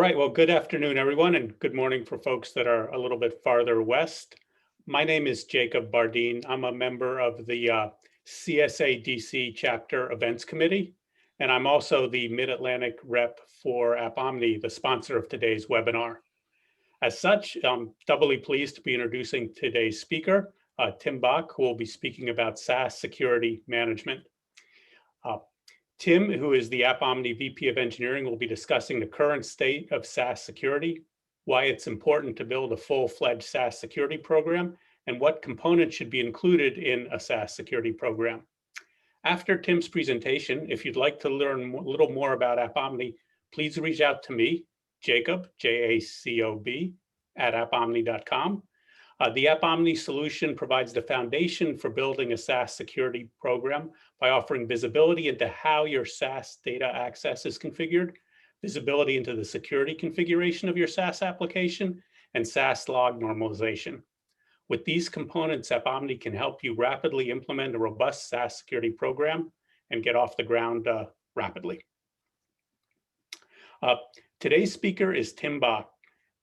right, well, good afternoon, everyone, and good morning for folks that are a little bit farther west. My name is Jacob Bardeen. I'm a member of the CSA DC Chapter Events Committee, and I'm also the Mid-Atlantic rep for AppOmni, the sponsor of today's webinar. As such, I'm doubly pleased to be introducing today's speaker, Tim Bach, who will be speaking about SaaS Security Management. Tim, who is the AppOmni VP of Engineering, will be discussing the current state of SaaS security, why it's important to build a full-fledged SaaS security program, and what components should be included in a SaaS security program. After Tim's presentation, if you'd like to learn a little more about AppOmni, please reach out to me, Jacob, J-A-C-O-B, at appomni.com. The AppOmni solution provides the foundation for building a SaaS security program by offering visibility into how your SaaS data access is configured, visibility into the security configuration of your SaaS application, and SaaS log normalization. With these components, AppOmni can help you rapidly implement a robust SaaS security program and get off the ground rapidly. Today's speaker is Tim Bach.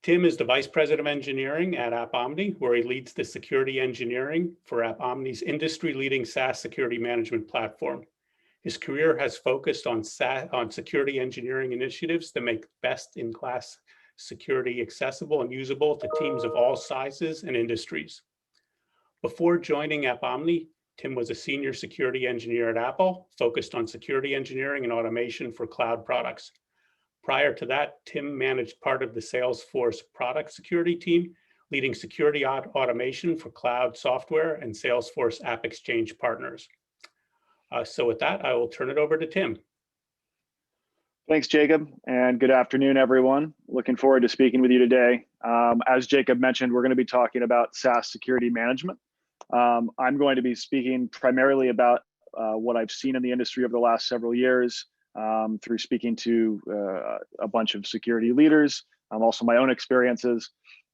Tim is the Vice President of Engineering at AppOmni, where he leads the security engineering for AppOmni's industry-leading SaaS security management platform. His career has focused on security engineering initiatives that make best-in-class security accessible and usable to teams of all sizes and industries. Before joining AppOmni, Tim was a senior security engineer at Apple, focused on security engineering and automation for cloud products. Prior to that, Tim managed part of the Salesforce product security team, leading security automation for cloud software and Salesforce App Exchange partners. So with that, I will turn it over to Tim. Thanks, Jacob, and good afternoon, everyone. Looking forward to speaking with you today. As Jacob mentioned, we're going to be talking about SaaS security management. I'm going to be speaking primarily about what I've seen in the industry over the last several years, through speaking to a bunch of security leaders, also my own experiences,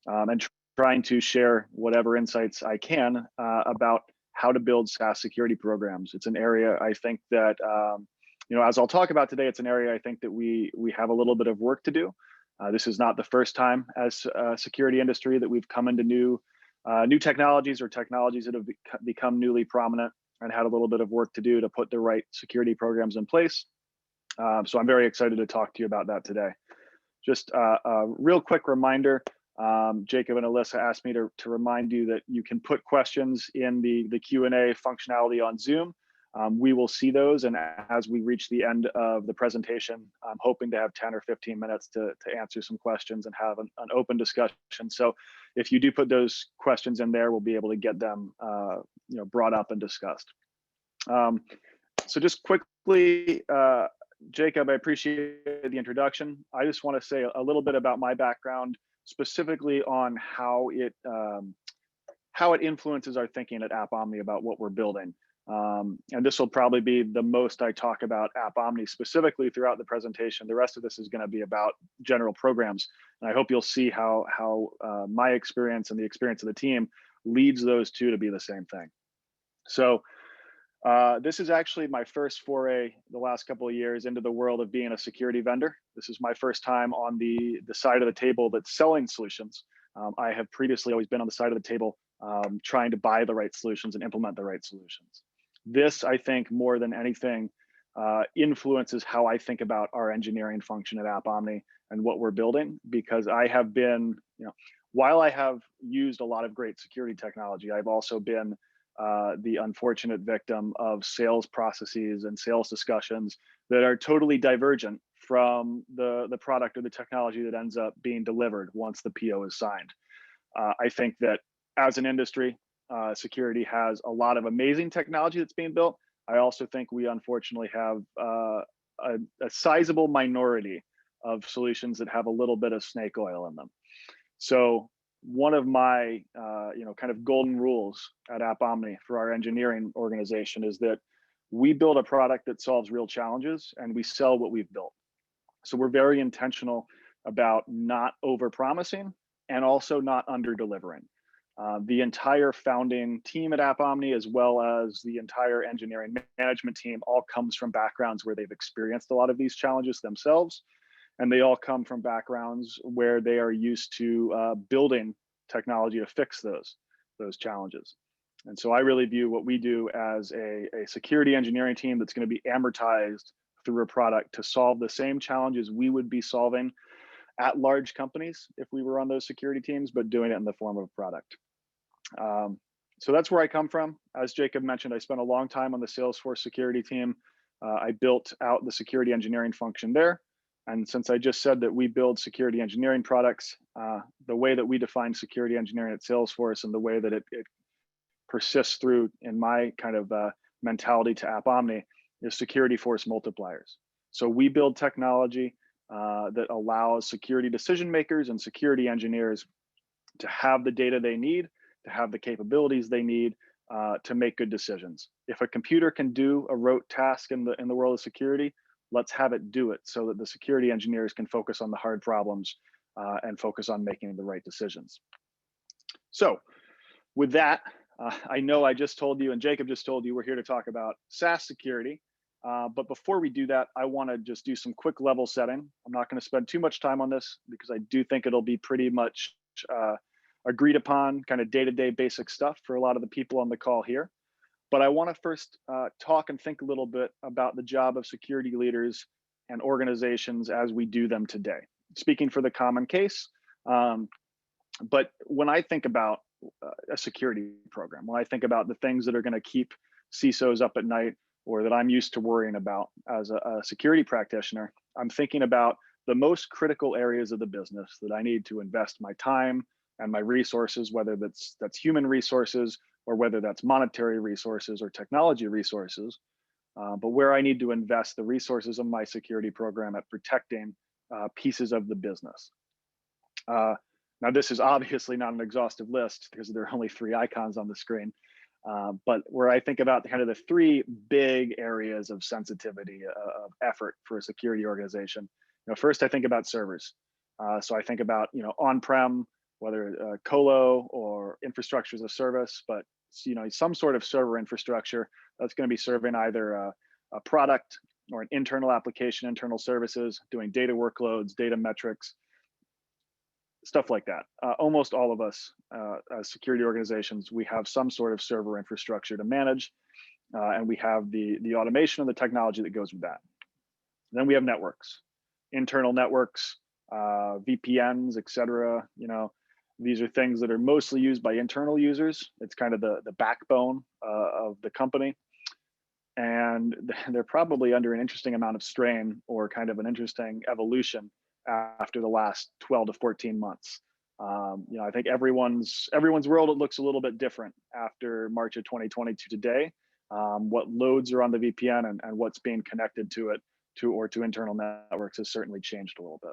and trying to share whatever insights I can about how to build SaaS security programs. It's an area I think that, as I'll talk about today, it's an area I think that we have a little bit of work to do. This is not the first time as a security industry that we've come into new technologies or technologies that have become newly prominent and had a little bit of work to do to put the right security programs in place. So I'm very excited to talk to you about that today. Just a real quick reminder, Jacob and Alyssa asked me to remind you that you can put questions in the Q&A functionality on Zoom. We will see those, and as we reach the end of the presentation, I'm hoping to have 10 or 15 minutes to answer some questions and have an open discussion. So if you do put those questions in there, we'll be able to get them brought up and discussed. So just quickly, Jacob, I appreciate the introduction. I just want to say a little bit about my background, specifically on how it influences our thinking at AppOmni about what we're building. And this will probably be the most I talk about AppOmni specifically throughout the presentation. The rest of this is going to be about general programs. And I hope you'll see how my experience and the experience of the team leads those two to be the same thing. So this is actually my first foray the last couple of years into the world of being a security vendor. This is my first time on the side of the table that's selling solutions. I have previously always been on the side of the table trying to buy the right solutions and implement the right solutions. This, I think, more than anything, influences how I think about our engineering function at AppOmni and what we're building, because I have been, while I have used a lot of great security technology, I've also been the unfortunate victim of sales processes and sales discussions that are totally divergent from the product or the technology that ends up being delivered once the PO is signed. I think that as an industry, security has a lot of amazing technology that's being built. I also think we unfortunately have a sizable minority of solutions that have a little bit of snake oil in them. So one of my kind of golden rules at AppOmni for our engineering organization is that we build a product that solves real challenges and we sell what we've built. So we're very intentional about not over-promising and also not under-delivering. The entire founding team at AppOmni, as well as the entire engineering management team, all comes from backgrounds where they've experienced a lot of these challenges themselves. and they all come from backgrounds where they are used to building technology to fix those challenges. And so I really view what we do as a security engineering team that's going to be amortized through a product to solve the same challenges we would be solving at large companies if we were on those security teams, but doing it in the form of a product. So that's where I come from. As Jacob mentioned, I spent a long time on the Salesforce security team. I built out the security engineering function there. And since I just said that we build security engineering products, the way that we define security engineering at Salesforce and the way that it persists through in my kind of mentality to AppOmni is security force multipliers. So we build technology that allows security decision makers and security engineers to have the data they need, to have the capabilities they need to make good decisions. If a computer can do a rote task in the world of security, let's have it do it so that the security engineers can focus on the hard problems and focus on making the right decisions. So with that, I know I just told you and Jacob just told you we're here to talk about SaaS security. But before we do that, I want to just do some quick level setting. I'm not going to spend too much time on this because I do think it'll be pretty much agreed upon kind of day-to-day basic stuff for a lot of the people on the call here. But I want to first talk and think a little bit about the job of security leaders and organizations as we do them today. Speaking for the common case, but when I think about a security program, when I think about the things that are going to keep CISOs up at night or that I'm used to worrying about as a security practitioner, I'm thinking about the most critical areas of the business that I need to invest my time and my resources, whether that's human resources or whether that's monetary resources or technology resources, but where I need to invest the resources of my security program at protecting pieces of the business. Now, this is obviously not an exhaustive list because there are only 3 icons on the screen, but where I think about kind of the 3 big areas of sensitivity of effort for a security organization. First I think about servers. So I think about on-prem, whether colo or infrastructure as a service, but some sort of server infrastructure that's going to be serving either a product or an internal application, internal services, doing data workloads, data metrics, stuff like that. Almost all of us as security organizations, we have some sort of server infrastructure to manage, and we have the automation and the technology that goes with that. Then we have networks, internal networks, VPNs, et cetera. These are things that are mostly used by internal users. It's kind of the backbone of the company. And they're probably under an interesting amount of strain or kind of an interesting evolution after the last 12 to 14 months. I think everyone's world, it looks a little bit different after March of 2020 to today. What loads are on the VPN and what's being connected to it to internal networks has certainly changed a little bit.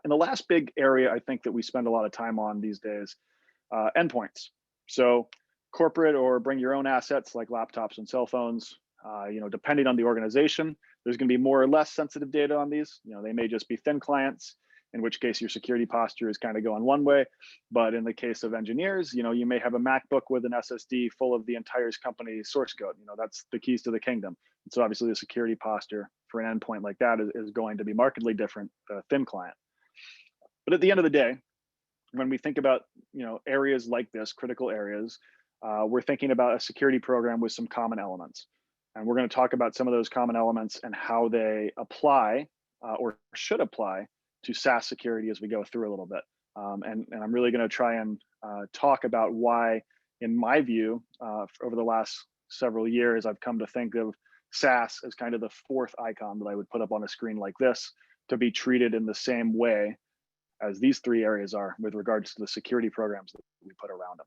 And the last big area I think that we spend a lot of time on these days, endpoints. So corporate or bring your own assets like laptops and cell phones, depending on the organization, there's going to be more or less sensitive data on these. They may just be thin clients, in which case your security posture is kind of going one way. But in the case of engineers, you may have a MacBook with an SSD full of the entire company's source code. That's the keys to the kingdom. And so obviously the security posture for an endpoint like that is going to be markedly different than a thin client. But at the end of the day, when we think about areas like this, critical areas, we're thinking about a security program with some common elements. And we're going to talk about some of those common elements and how they apply or should apply to SaaS security as we go through a little bit. And I'm really going to try and talk about why, in my view, over the last several years, I've come to think of SaaS as kind of the 4th icon that I would put up on a screen like this to be treated in the same way as these 3 areas are with regards to the security programs that we put around them.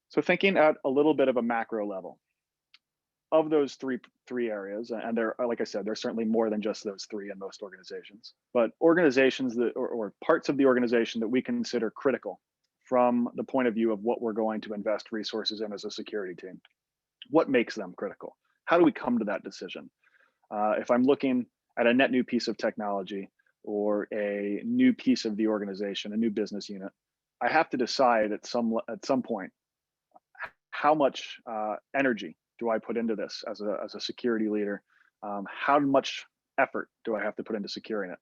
So thinking at a little bit of a macro level, of those three areas, and there, like I said, there's certainly more than just those 3 in most organizations, but organizations that, or parts of the organization that we consider critical from the point of view of what we're going to invest resources in as a security team. What makes them critical? How do we come to that decision? If I'm looking at a net new piece of technology or a new piece of the organization, a new business unit, I have to decide at some point, how much energy do I put into this as a security leader? How much effort do I have to put into securing it?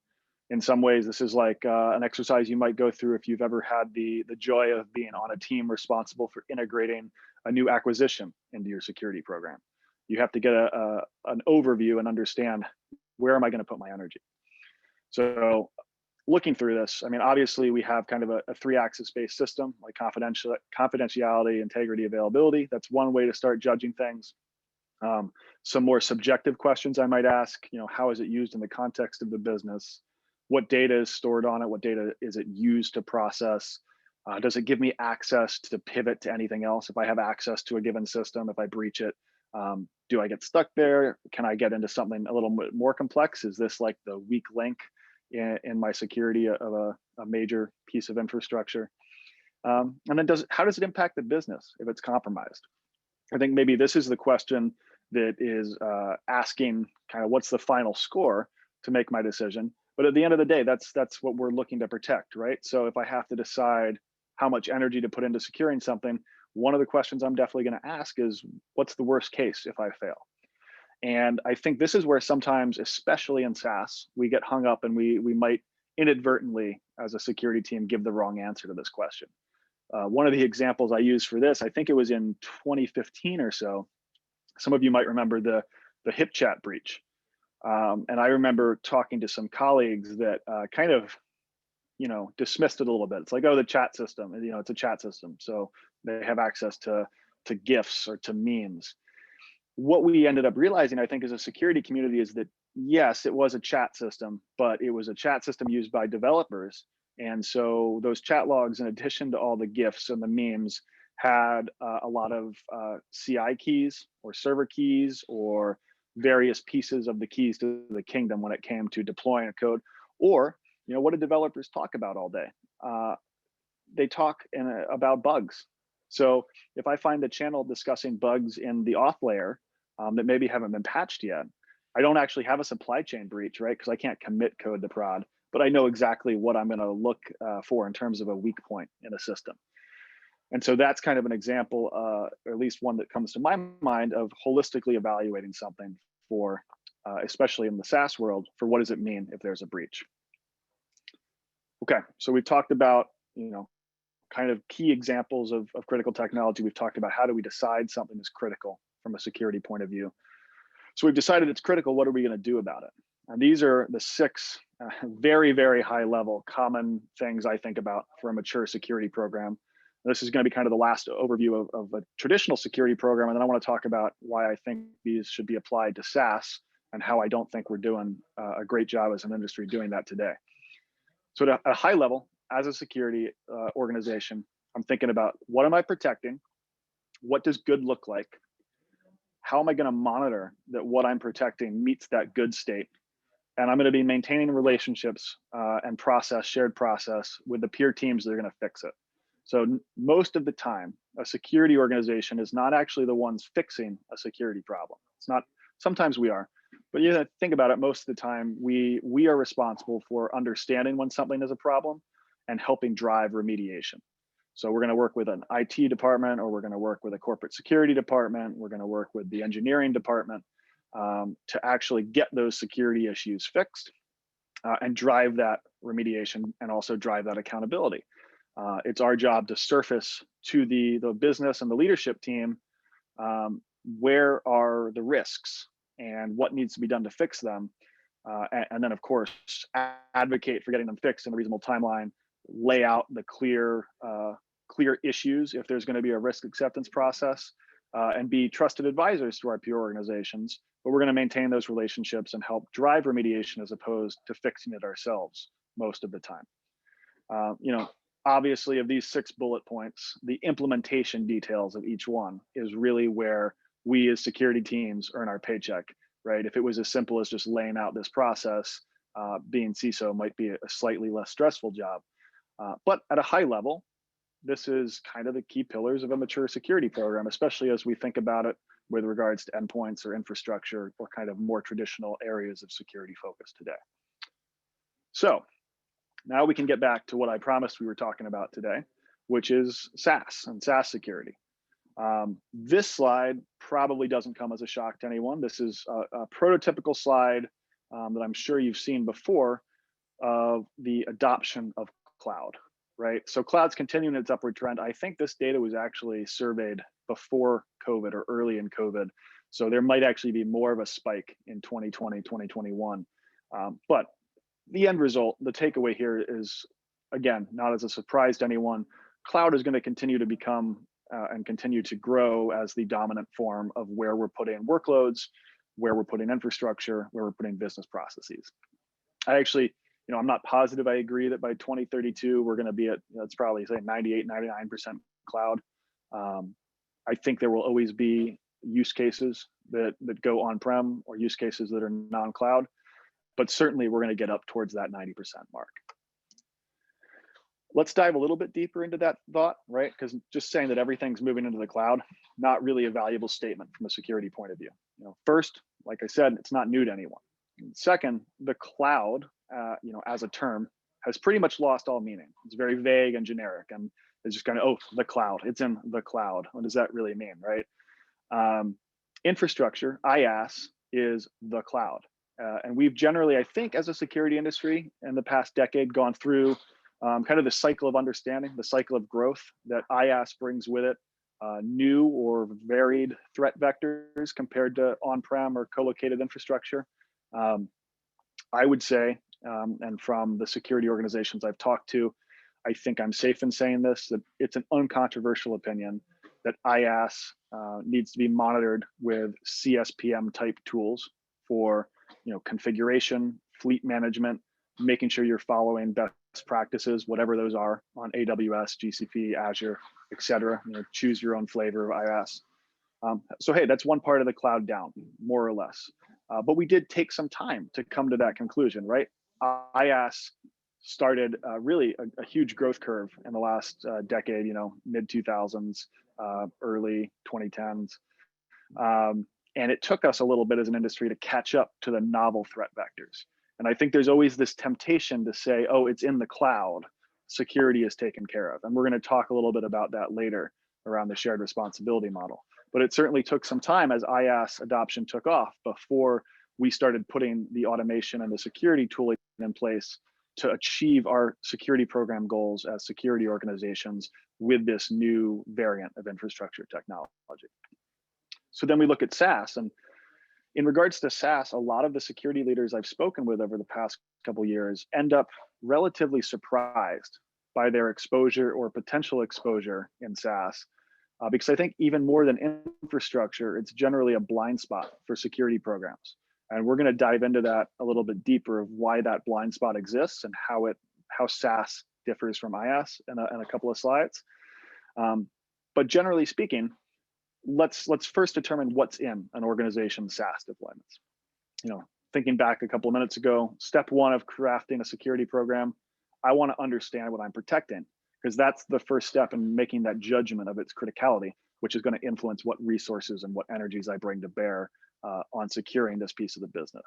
In some ways, this is like an exercise you might go through if you've ever had the joy of being on a team responsible for integrating a new acquisition into your security program. You have to get an overview and understand, where am I going to put my energy? So looking through this, I mean, obviously we have kind of a 3-axis based system, like confidentiality, integrity, availability. That's one way to start judging things. Some more subjective questions I might ask, how is it used in the context of the business? What data is stored on it? What data is it used to process? Does it give me access to pivot to anything else? If I have access to a given system, if I breach it, do I get stuck there? Can I get into something a little bit more complex? Is this like the weak link in my security of a major piece of infrastructure? And then how does it impact the business if it's compromised? I think maybe this is the question that is asking kind of what's the final score to make my decision. But at the end of the day, that's what we're looking to protect, right? So if I have to decide how much energy to put into securing something, one of the questions I'm definitely going to ask is, what's the worst case if I fail? And I think this is where sometimes, especially in SaaS, we get hung up and we might inadvertently, as a security team, give the wrong answer to this question. One of the examples I used for this, I think it was in 2015 or so. Some of you might remember the Hipchat breach. And I remember talking to some colleagues that kind of, dismissed it a little bit. It's like, oh, the chat system, it's a chat system, so they have access to GIFs or to memes. What we ended up realizing, I think, as a security community, is that yes, it was a chat system, but it was a chat system used by developers. And so those chat logs, in addition to all the GIFs and the memes, had a lot of CI keys or server keys or various pieces of the keys to the kingdom when it came to deploying a code. Or, what do developers talk about all day? They talk about bugs. So if I find the channel discussing bugs in the auth layer that maybe haven't been patched yet, I don't actually have a supply chain breach, right? Because I can't commit code to prod, but I know exactly what I'm going to look for in terms of a weak point in a system. And so that's kind of an example, or at least one that comes to my mind, of holistically evaluating something for, especially in the SaaS world, for what does it mean if there's a breach. Okay, so we've talked about, kind of key examples of critical technology. We've talked about how do we decide something is critical from a security point of view. So we've decided it's critical. What are we going to do about it? And these are the 6 very, very high level common things I think about for a mature security program. This is going to be kind of the last overview of a traditional security program. And then I want to talk about why I think these should be applied to SaaS and how I don't think we're doing a great job as an industry doing that today. So at a high level, as a security organization, I'm thinking about, what am I protecting? What does good look like? How am I going to monitor that what I'm protecting meets that good state? And I'm going to be maintaining relationships and shared process with the peer teams that are going to fix it. So most of the time, a security organization is not actually the ones fixing a security problem. It's not. Sometimes we are, but you think about it. Most of the time, we are responsible for understanding when something is a problem and helping drive remediation. So we're going to work with an IT department, or we're going to work with a corporate security department. We're going to work with the engineering department to actually get those security issues fixed and drive that remediation and also drive that accountability. It's our job to surface to the business and the leadership team where are the risks and what needs to be done to fix them. And then, of course, advocate for getting them fixed in a reasonable timeline, lay out the clear issues if there's going to be a risk acceptance process, and be trusted advisors to our peer organizations. But we're going to maintain those relationships and help drive remediation as opposed to fixing it ourselves most of the time. Obviously, of these 6 bullet points, the implementation details of each one is really where we as security teams earn our paycheck, right? If it was as simple as just laying out this process, being CISO might be a slightly less stressful job. But at a high level, this is kind of the key pillars of a mature security program, especially as we think about it with regards to endpoints or infrastructure or kind of more traditional areas of security focus today. So now we can get back to what I promised we were talking about today, which is SaaS and SaaS security. This slide probably doesn't come as a shock to anyone. This is a prototypical slide that I'm sure you've seen before of the adoption of cloud, right? So cloud's continuing its upward trend. I think this data was actually surveyed before COVID or early in COVID. So there might actually be more of a spike in 2020, 2021. But the end result, the takeaway here is, again, not as a surprise to anyone, cloud is going to continue to become and continue to grow as the dominant form of where we're putting workloads, where we're putting infrastructure, where we're putting business processes. I actually, I'm not positive I agree that by 2032, we're going to be at, let's probably say 98, 99% cloud. I think there will always be use cases that go on-prem or use cases that are non-cloud, but certainly we're going to get up towards that 90% mark. Let's dive a little bit deeper into that thought, right? Because just saying that everything's moving into the cloud, not really a valuable statement from a security point of view. First, like I said, it's not new to anyone. And second, the cloud, as a term, has pretty much lost all meaning. It's very vague and generic, and it's just kind of, the cloud. It's in the cloud. What does that really mean, right? Infrastructure, IaaS, is the cloud. And we've generally, I think, as a security industry in the past decade, gone through kind of the cycle of understanding, the cycle of growth that IaaS brings with it, new or varied threat vectors compared to on-prem or co-located infrastructure. I would say, and from the security organizations I've talked to, I think I'm safe in saying this, that it's an uncontroversial opinion that IaaS needs to be monitored with CSPM type tools for configuration, fleet management, making sure you're following best practices, whatever those are, on AWS, GCP, Azure, etc. Choose your own flavor of IaaS. So hey, that's one part of the cloud down, more or less. But we did take some time to come to that conclusion, right? IaaS started really a huge growth curve in the last decade, mid 2000s, early 2010s. And it took us a little bit as an industry to catch up to the novel threat vectors. And I think there's always this temptation to say, it's in the cloud, security is taken care of. And we're going to talk a little bit about that later around the shared responsibility model. But it certainly took some time as IaaS adoption took off before we started putting the automation and the security tooling in place to achieve our security program goals as security organizations with this new variant of infrastructure technology. So then we look at SaaS, and in regards to SaaS, a lot of the security leaders I've spoken with over the past couple of years end up relatively surprised by their exposure or potential exposure in SaaS, because I think even more than infrastructure, it's generally a blind spot for security programs. And we're going to dive into that a little bit deeper of why that blind spot exists and how SaaS differs from IaaS in a couple of slides. But generally speaking, let's first determine what's in an organization's SaaS deployments. Thinking back a couple of minutes ago, step one of crafting a security program, I want to understand what I'm protecting, because that's the first step in making that judgment of its criticality, which is going to influence what resources and what energies I bring to bear on securing this piece of the business.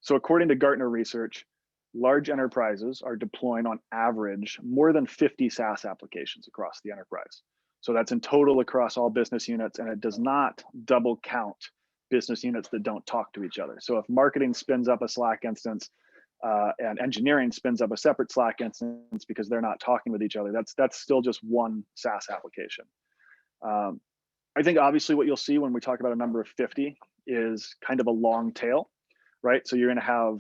So according to Gartner research, large enterprises are deploying on average more than 50 SaaS applications across the enterprise. So that's in total across all business units, and it does not double count business units that don't talk to each other. So if marketing spins up a Slack instance and engineering spins up a separate Slack instance because they're not talking with each other, that's still just one SaaS application. I think obviously what you'll see when we talk about a number of 50 is kind of a long tail, right? So you're going to have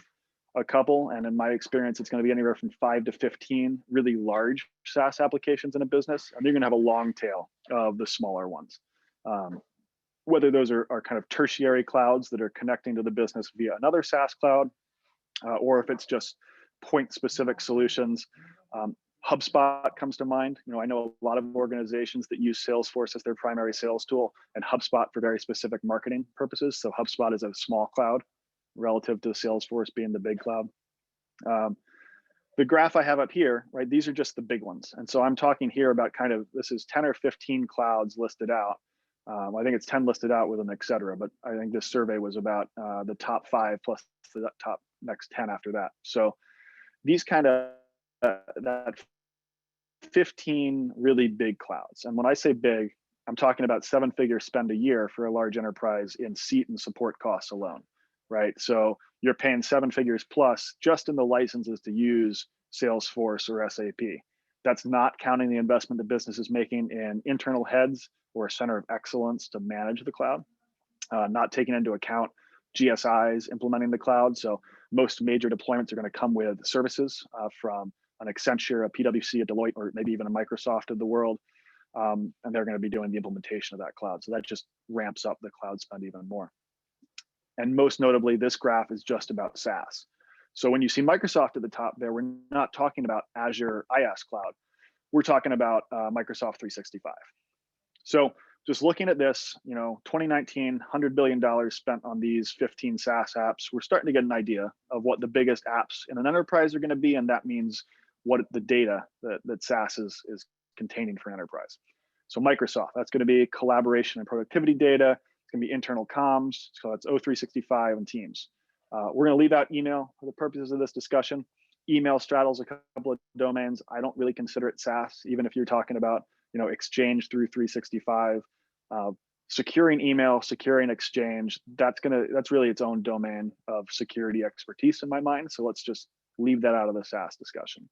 a couple, and in my experience, it's going to be anywhere from 5 to 15 really large SaaS applications in a business, and you're going to have a long tail of the smaller ones. Whether those are kind of tertiary clouds that are connecting to the business via another SaaS cloud, or if it's just point-specific solutions. HubSpot comes to mind. I know a lot of organizations that use Salesforce as their primary sales tool, and HubSpot for very specific marketing purposes. So HubSpot is a small cloud relative to Salesforce being the big cloud. The graph I have up here, right, these are just the big ones. And so I'm talking here about this is 10 or 15 clouds listed out. I think it's 10 listed out with an et cetera, but I think this survey was about the top 5 plus the top next 10 after that. So these that 15 really big clouds. And when I say big, I'm talking about 7-figure spend a year for a large enterprise in seat and support costs alone. right? So you're paying 7 figures plus just in the licenses to use Salesforce or SAP. That's not counting the investment the business is making in internal heads or a center of excellence to manage the cloud, not taking into account GSIs implementing the cloud. So most major deployments are going to come with services from an Accenture, a PwC, a Deloitte, or maybe even a Microsoft of the world. And they're going to be doing the implementation of that cloud. So that just ramps up the cloud spend even more. And most notably, this graph is just about SaaS. So when you see Microsoft at the top there, we're not talking about Azure IaaS cloud. We're talking about Microsoft 365. So just looking at this, 2019, $100 billion spent on these 15 SaaS apps. We're starting to get an idea of what the biggest apps in an enterprise are going to be. And that means what the data that SaaS is containing for an enterprise. So Microsoft, that's going to be collaboration and productivity data. It's going to be internal comms. So that's O365 and Teams. We're going to leave out email for the purposes of this discussion. Email straddles a couple of domains. I don't really consider it SaaS, even if you're talking about Exchange through 365. Securing email, securing Exchange, that's really its own domain of security expertise in my mind. So let's just leave that out of the SaaS discussion.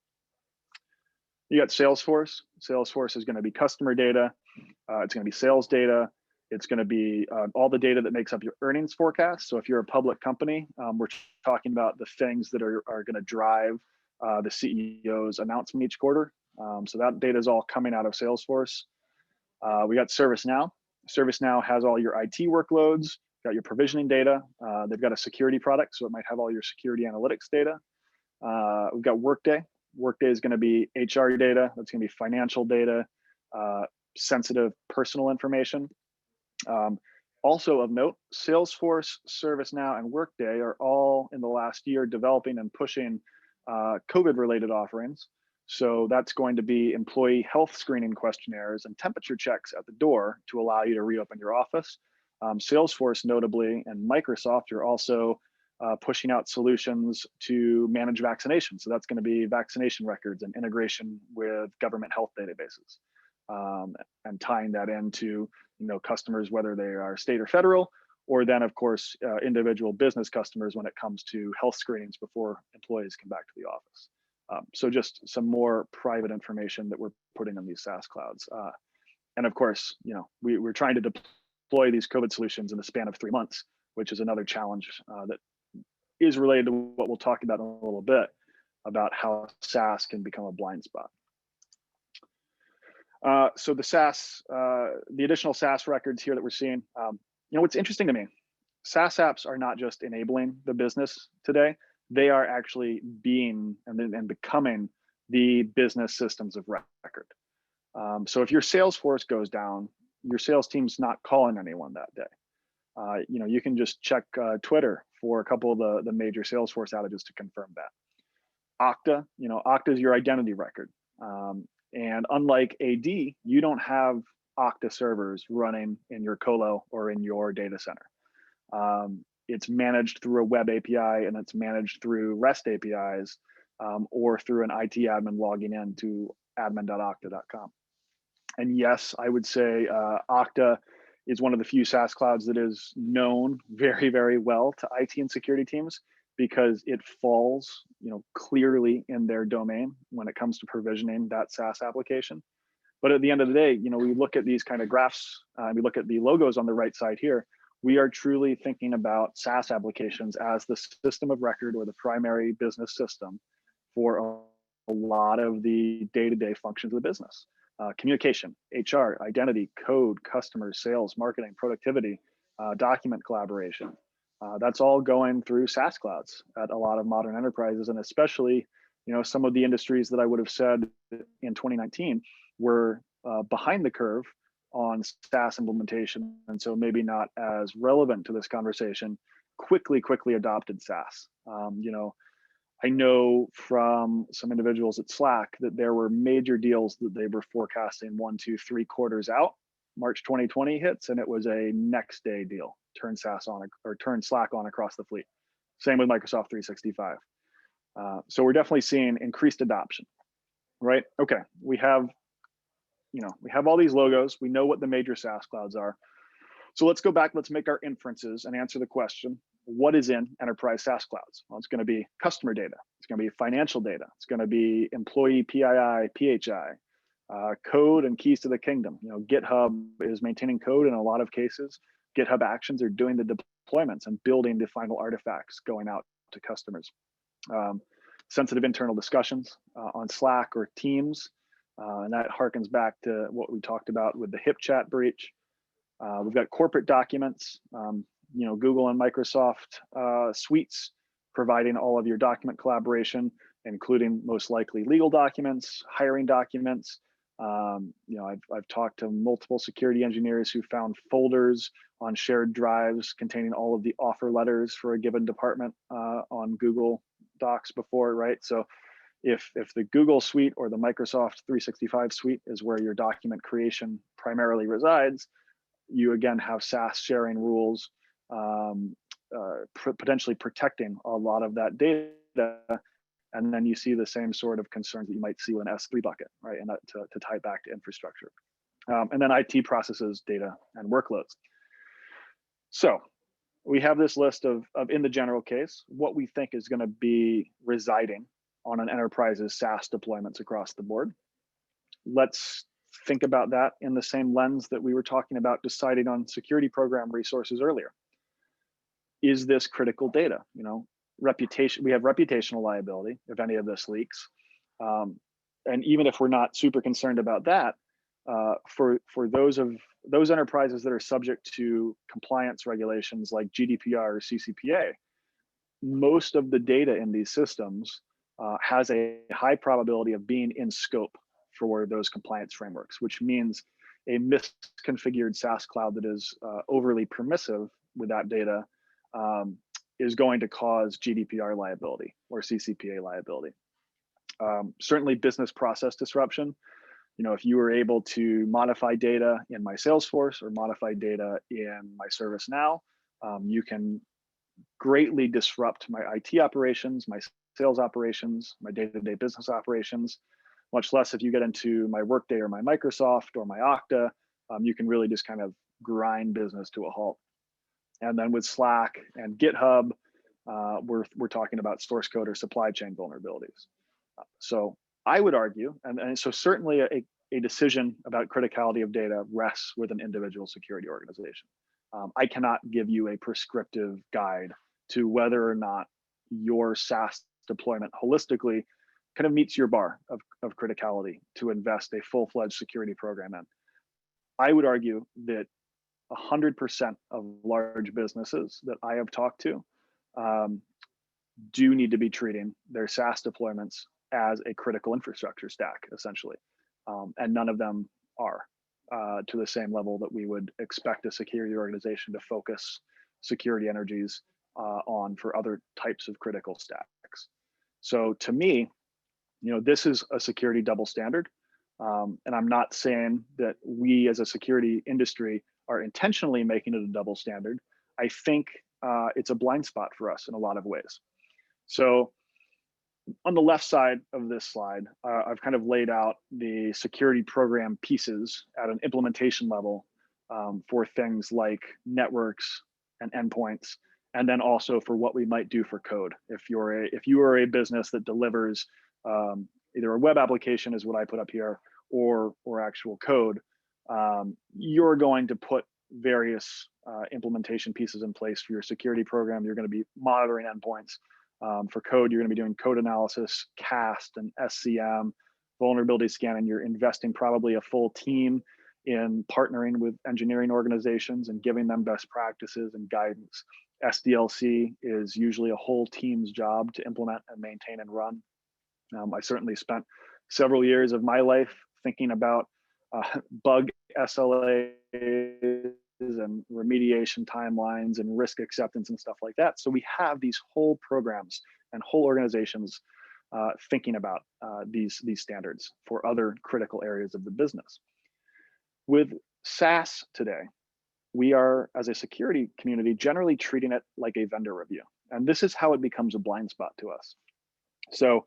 You got Salesforce. Salesforce is going to be customer data. It's going to be sales data. It's going to be all the data that makes up your earnings forecast. So if you're a public company, we're talking about the things that are going to drive the CEO's announcement each quarter. So that data is all coming out of Salesforce. We got ServiceNow. ServiceNow has all your IT workloads, got your provisioning data. They've got a security product, so it might have all your security analytics data. We've got Workday. Workday is going to be HR data. That's going to be financial data, sensitive personal information. Also of note, Salesforce, ServiceNow, and Workday are all in the last year developing and pushing COVID-related offerings. So that's going to be employee health screening questionnaires and temperature checks at the door to allow you to reopen your office. Salesforce, notably, and Microsoft are also pushing out solutions to manage vaccinations. So that's going to be vaccination records and integration with government health databases, and tying that into customers, whether they are state or federal, or then of course individual business customers when it comes to health screenings before employees come back to the office. So just some more private information that we're putting in these SaaS clouds. And of course, we're trying to deploy these COVID solutions in the span of 3 months, which is another challenge that is related to what we'll talk about in a little bit, about how SaaS can become a blind spot. So the SaaS, the additional SaaS records here that we're seeing, what's interesting to me, SaaS apps are not just enabling the business today, they are actually being and becoming the business systems of record. So if your Salesforce goes down, your sales team's not calling anyone that day. You can just check Twitter for a couple of the major Salesforce outages to confirm that. Okta, Okta is your identity record. And unlike AD, you don't have Okta servers running in your colo or in your data center. It's managed through a web API, and it's managed through REST APIs, or through an IT admin logging in to admin.okta.com. And yes, I would say Okta is one of the few SaaS clouds that is known very, very well to IT and security teams, because it falls, clearly in their domain when it comes to provisioning that SaaS application. But at the end of the day, we look at these kind of graphs, we look at the logos on the right side here. We are truly thinking about SaaS applications as the system of record or the primary business system for a lot of the day-to-day functions of the business. Communication, HR, identity, code, customers, sales, marketing, productivity, document collaboration. That's all going through SaaS clouds at a lot of modern enterprises, and especially, some of the industries that I would have said in 2019 were behind the curve on SaaS implementation, and so maybe not as relevant to this conversation, quickly adopted SaaS. I know from some individuals at Slack that there were major deals that they were forecasting 1, 2, 3 quarters out. March 2020 hits, and it was a next day deal. Turn SaaS on, or turn Slack on across the fleet. Same with Microsoft 365. So we're definitely seeing increased adoption, right? Okay, we have all these logos. We know what the major SaaS clouds are. So let's go back, let's make our inferences and answer the question, what is in enterprise SaaS clouds? Well, it's going to be customer data. It's going to be financial data. It's going to be employee PII, PHI, code and keys to the kingdom. GitHub is maintaining code in a lot of cases. GitHub Actions are doing the deployments and building the final artifacts going out to customers. Sensitive internal discussions on Slack or Teams, and that harkens back to what we talked about with the Hipchat breach. We've got corporate documents, Google and Microsoft suites providing all of your document collaboration, including most likely legal documents, hiring documents. I've talked to multiple security engineers who found folders on shared drives containing all of the offer letters for a given department on Google Docs before, right? So if the Google suite or the Microsoft 365 suite is where your document creation primarily resides, you again have SaaS sharing rules, potentially protecting a lot of that data. And then you see the same sort of concerns that you might see with an S3 bucket, right? And that to tie back to infrastructure. And then IT processes, data, and workloads. So we have this list of in the general case, what we think is going to be residing on an enterprise's SaaS deployments across the board. Let's think about that in the same lens that we were talking about deciding on security program resources earlier. Is this critical data? Reputation, we have reputational liability if any of this leaks. And even if we're not super concerned about that, for those enterprises that are subject to compliance regulations like GDPR or CCPA, most of the data in these systems has a high probability of being in scope for those compliance frameworks, which means a misconfigured SaaS cloud that is overly permissive with that data is going to cause GDPR liability or CCPA liability. Certainly business process disruption. If you were able to modify data in my Salesforce or modify data in my ServiceNow, you can greatly disrupt my IT operations, my sales operations, my day-to-day business operations, much less if you get into my Workday or my Microsoft or my Okta, you can really just kind of grind business to a halt. And then with Slack and GitHub, we're talking about source code or supply chain vulnerabilities. So I would argue, and so certainly a decision about criticality of data rests with an individual security organization. I cannot give you a prescriptive guide to whether or not your SaaS deployment holistically kind of meets your bar of criticality to invest a full-fledged security program in. I would argue that 100% of large businesses that I have talked to do need to be treating their SaaS deployments as a critical infrastructure stack, essentially. And none of them are to the same level that we would expect a security organization to focus security energies on for other types of critical stacks. So to me, this is a security double standard. And I'm not saying that we as a security industry are intentionally making it a double standard. I think it's a blind spot for us in a lot of ways. So on the left side of this slide, I've kind of laid out the security program pieces at an implementation level for things like networks and endpoints, and then also for what we might do for code. If you are a business that delivers either a web application, is what I put up here, or actual code, you're going to put various implementation pieces in place for your security program. You're going to be monitoring endpoints. For code, you're going to be doing code analysis, CAST and SCM, vulnerability scanning. You're investing probably a full team in partnering with engineering organizations and giving them best practices and guidance. SDLC is usually a whole team's job to implement and maintain and run. I certainly spent several years of my life thinking about bug SLAs and remediation timelines and risk acceptance and stuff like that. So we have these whole programs and whole organizations thinking about these standards for other critical areas of the business. With SaaS today, we are, as a security community, generally treating it like a vendor review. And this is how it becomes a blind spot to us. So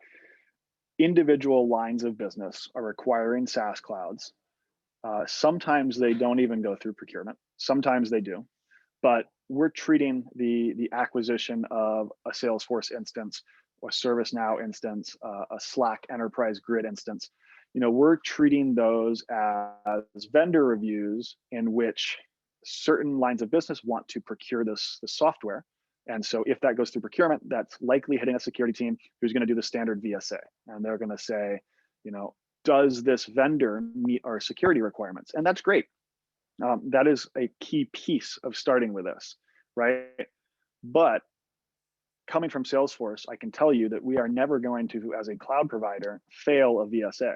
individual lines of business are acquiring SaaS clouds. Sometimes they don't even go through procurement. Sometimes they do. But we're treating the acquisition of a Salesforce instance, a ServiceNow instance, a Slack enterprise grid instance. We're treating those as vendor reviews in which certain lines of business want to procure this software. And so if that goes through procurement, that's likely hitting a security team who's going to do the standard VSA. And they're going to say, does this vendor meet our security requirements? And that's great. That is a key piece of starting with this, right? But coming from Salesforce, I can tell you that we are never going to, as a cloud provider, fail a VSA.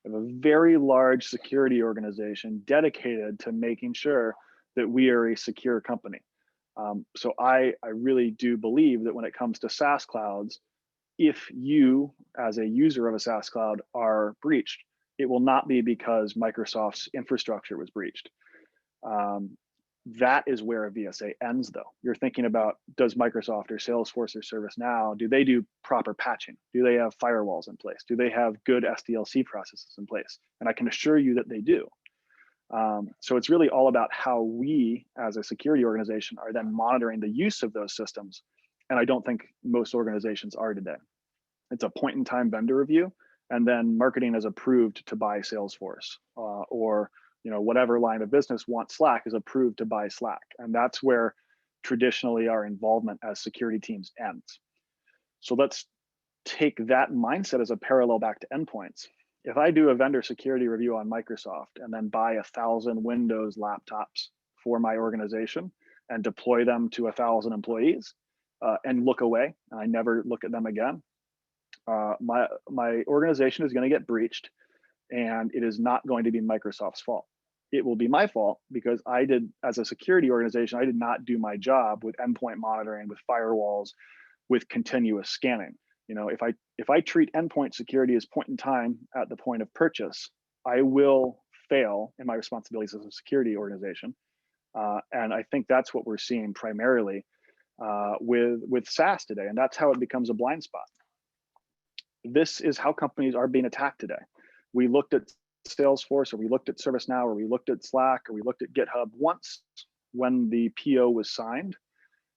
We have a very large security organization dedicated to making sure that we are a secure company. So I really do believe that when it comes to SaaS clouds, if you, as a user of a SaaS cloud, are breached, it will not be because Microsoft's infrastructure was breached. That is where a VSA ends, though. You're thinking about, does Microsoft or Salesforce or ServiceNow, do they do proper patching? Do they have firewalls in place? Do they have good SDLC processes in place? And I can assure you that they do. So it's really all about how we, as a security organization, are then monitoring the use of those systems. And I don't think most organizations are today. It's a point in time vendor review, and then marketing is approved to buy Salesforce, or whatever line of business wants Slack is approved to buy Slack. And that's where traditionally our involvement as security teams ends. So let's take that mindset as a parallel back to endpoints. If I do a vendor security review on Microsoft and then buy 1,000 Windows laptops for my organization and deploy them to 1,000 employees and look away, and I never look at them again, my organization is going to get breached, and it is not going to be Microsoft's fault. It will be my fault because I did, as a security organization, I did not do my job with endpoint monitoring, with firewalls, with continuous scanning. If I treat endpoint security as point in time at the point of purchase, I will fail in my responsibilities as a security organization. And I think that's what we're seeing primarily with SaaS today, and that's how it becomes a blind spot. This is how companies are being attacked today. We looked at Salesforce, or we looked at ServiceNow, or we looked at Slack, or we looked at GitHub once when the PO was signed,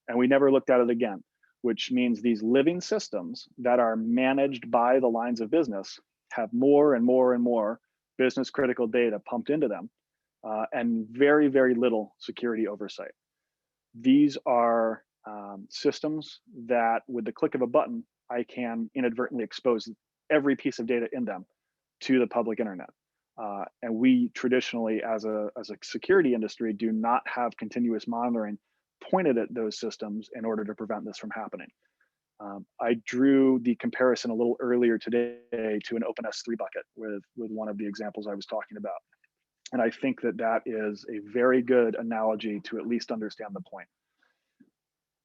and we never looked at it again, which means these living systems that are managed by the lines of business have more and more and more business critical data pumped into them, and very, very little security oversight. These are systems that with the click of a button, I can inadvertently expose every piece of data in them to the public internet. And we traditionally, as a security industry, do not have continuous monitoring pointed at those systems in order to prevent this from happening. I drew the comparison a little earlier today to an open S3 bucket with one of the examples I was talking about. And I think that is a very good analogy to at least understand the point.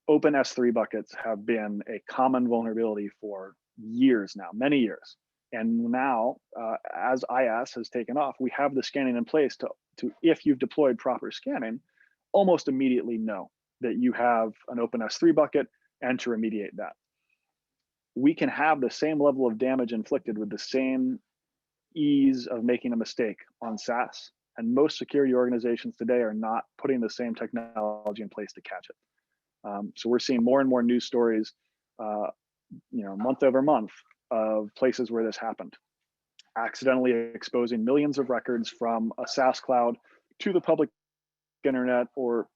Open S3 buckets have been a common vulnerability for years now, many years. And now, as IaaS has taken off, we have the scanning in place to if you've deployed proper scanning, almost immediately know that you have an open S3 bucket and to remediate that. We can have the same level of damage inflicted with the same ease of making a mistake on SaaS. And most security organizations today are not putting the same technology in place to catch it. So we're seeing more and more news stories, month over month, of places where this happened, accidentally exposing millions of records from a SaaS cloud to the public internet or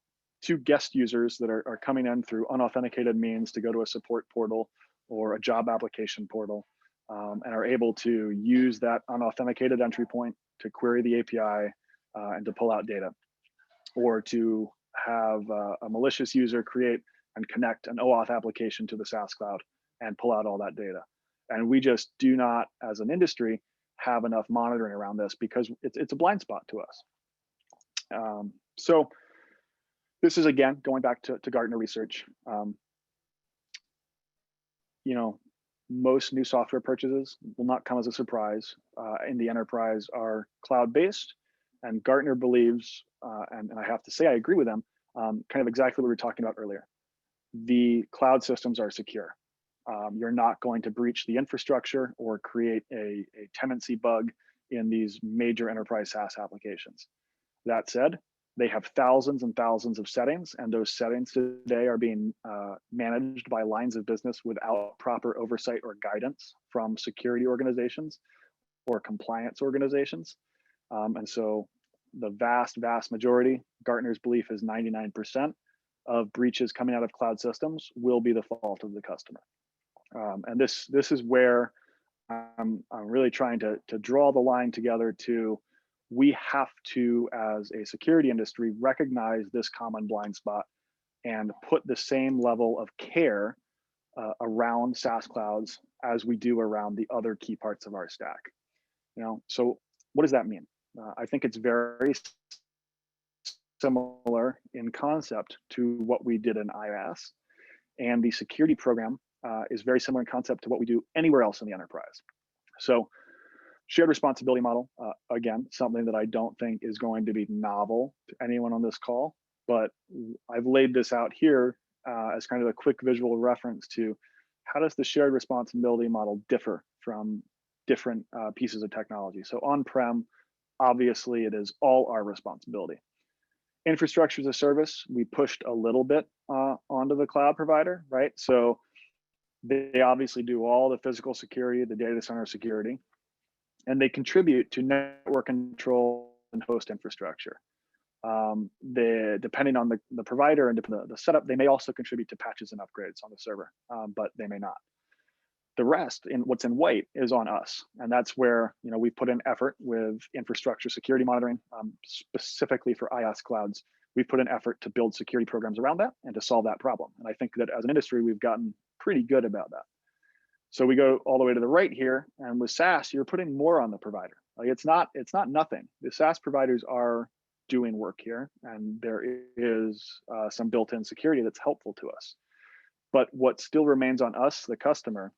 to guest users that are coming in through unauthenticated means to go to a support portal or a job application portal, and are able to use that unauthenticated entry point to query the API and to pull out data, or to have a malicious user create and connect an OAuth application to the SaaS cloud and pull out all that data. And we just do not, as an industry, have enough monitoring around this because it's a blind spot to us. So this is, again, going back to Gartner research. Most new software purchases will not come as a surprise in the enterprise are cloud-based. And Gartner believes, and I have to say I agree with them, kind of exactly what we were talking about earlier. The cloud systems are secure. You're not going to breach the infrastructure or create a tenancy bug in these major enterprise SaaS applications. That said, They have thousands and thousands of settings, and those settings today are being managed by lines of business without proper oversight or guidance from security organizations or compliance organizations. And so the vast, vast majority, Gartner's belief is 99% of breaches coming out of cloud systems will be the fault of the customer. And this is where I'm really trying to draw the line together to, we have to, as a security industry, recognize this common blind spot and put the same level of care around SaaS clouds as we do around the other key parts of our stack. So what does that mean? I think it's very similar in concept to what we did in IaaS, and the security program is very similar in concept to what we do anywhere else in the enterprise. So shared responsibility model, again, something that I don't think is going to be novel to anyone on this call, but I've laid this out here as kind of a quick visual reference to how does the shared responsibility model differ from different pieces of technology. So on-prem, obviously it is all our responsibility. Infrastructure as a service, we pushed a little bit onto the cloud provider, right? So they obviously do all the physical security, the data center security, and they contribute to network control and host infrastructure. Depending on the provider and the setup, they may also contribute to patches and upgrades on the server, but they may not. The rest, in what's in white, is on us, and that's where we put in effort with infrastructure security monitoring, specifically for IaaS clouds. We put in effort to build security programs around that and to solve that problem. And I think that as an industry, we've gotten pretty good about that. So we go all the way to the right here, and with SaaS, you're putting more on the provider. Like it's not nothing. The SaaS providers are doing work here, and there is some built-in security that's helpful to us. But what still remains on us, the customer,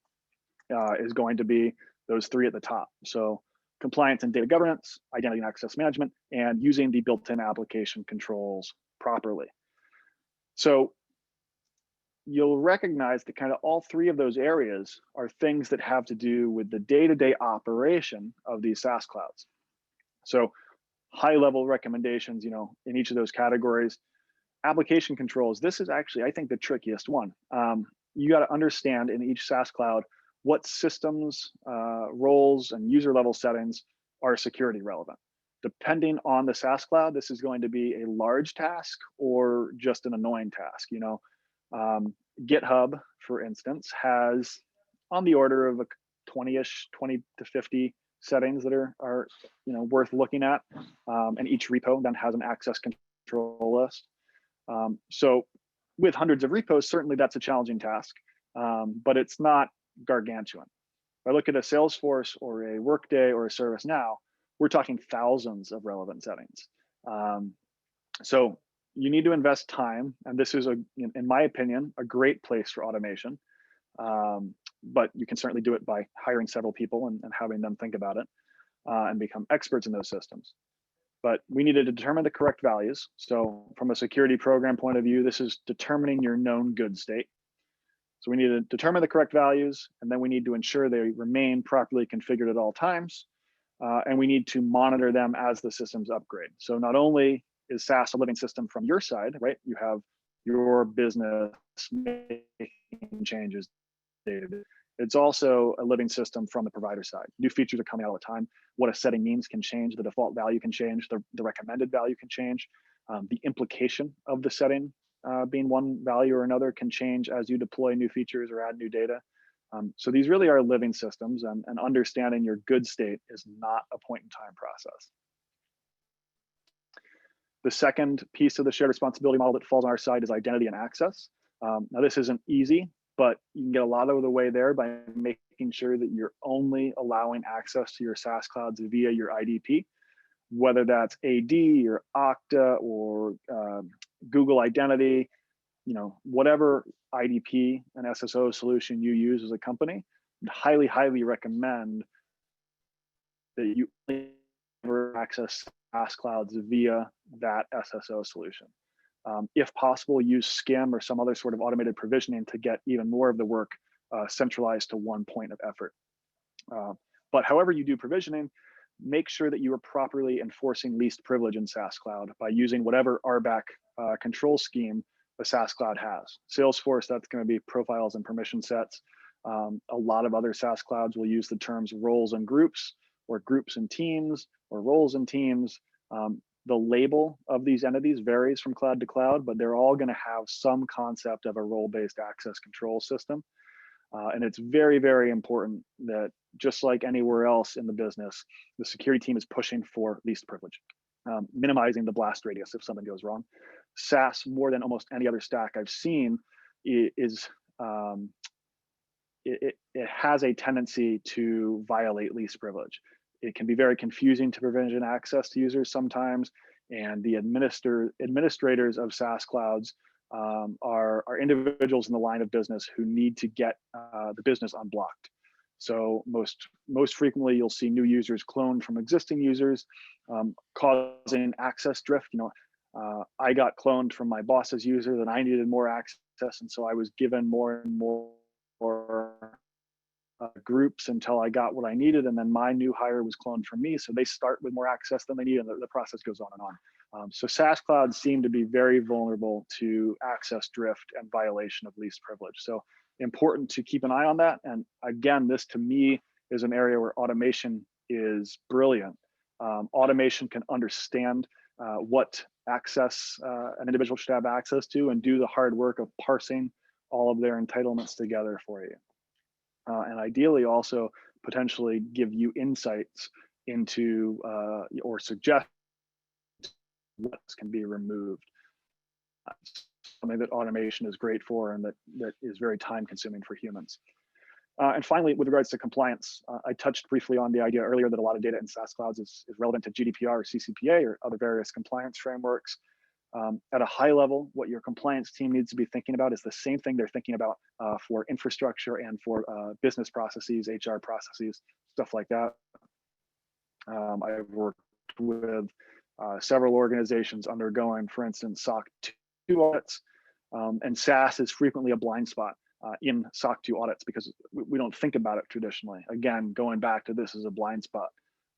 is going to be those three at the top. So compliance and data governance, identity and access management, and using the built-in application controls properly. So you'll recognize that kind of all three of those areas are things that have to do with the day-to-day operation of these SaaS clouds. So high-level recommendations, in each of those categories. Application controls, this is actually, I think, the trickiest one. You got to understand in each SaaS cloud what systems, roles, and user level settings are security relevant. Depending on the SaaS cloud, this is going to be a large task or just an annoying task. GitHub, for instance, has on the order of a 20 to 50 settings that are worth looking at, and each repo then has an access control list. So with hundreds of repos, certainly that's a challenging task, but it's not gargantuan. If I look at a Salesforce or a Workday or a ServiceNow, we're talking thousands of relevant settings. So you need to invest time, and this is, in my opinion, a great place for automation. But you can certainly do it by hiring several people and having them think about it and become experts in those systems. But we need to determine the correct values. So from a security program point of view, this is determining your known good state. So we need to determine the correct values, and then we need to ensure they remain properly configured at all times. And we need to monitor them as the systems upgrade. So not only is SaaS a living system from your side, right? You have your business making changes daily. It's also a living system from the provider side. New features are coming out all the time. What a setting means can change. The default value can change. The recommended value can change. The implication of the setting being one value or another can change as you deploy new features or add new data. So these really are living systems, and understanding your good state is not a point in time process. The second piece of the shared responsibility model that falls on our side is identity and access. Now this isn't easy, but you can get a lot of the way there by making sure that you're only allowing access to your SaaS clouds via your IDP, whether that's AD or Okta or Google Identity, whatever IDP and SSO solution you use as a company, I'd highly, highly recommend that you only access SaaS clouds via that SSO solution. If possible, use SCIM or some other sort of automated provisioning to get even more of the work centralized to one point of effort. But however you do provisioning, make sure that you are properly enforcing least privilege in SaaS Cloud by using whatever RBAC control scheme a SaaS Cloud has. Salesforce, that's going to be profiles and permission sets. A lot of other SaaS Clouds will use the terms roles and groups, or groups and teams, or roles and teams. The label of these entities varies from cloud to cloud, but they're all going to have some concept of a role-based access control system. And it's very, very important that, just like anywhere else in the business, the security team is pushing for least privilege, minimizing the blast radius if something goes wrong. SaaS, more than almost any other stack I've seen, is it has a tendency to violate least privilege. It can be very confusing to provision access to users sometimes, and the administrators of SaaS clouds are individuals in the line of business who need to get the business unblocked. So most frequently, you'll see new users cloned from existing users, causing access drift. I got cloned from my boss's user, then I needed more access, and so I was given more and more groups until I got what I needed, and then my new hire was cloned from me, so they start with more access than they need, and the process goes on and on. So SaaS clouds seem to be very vulnerable to access drift and violation of least privilege. So important to keep an eye on that. And again, this to me is an area where automation is brilliant. Automation can understand what access an individual should have access to, and do the hard work of parsing all of their entitlements together for you. And ideally also potentially give you insights into or suggest what can be removed. Something that automation is great for, and that is very time consuming for humans. And finally, with regards to compliance, I touched briefly on the idea earlier that a lot of data in SaaS clouds is relevant to GDPR or CCPA or other various compliance frameworks. At a high level, what your compliance team needs to be thinking about is the same thing they're thinking about for infrastructure and for business processes, HR processes, stuff like that. I've worked with several organizations undergoing, for instance, SOC 2 audits, and SaaS is frequently a blind spot in SOC 2 audits because we don't think about it traditionally. Again, going back to this is a blind spot.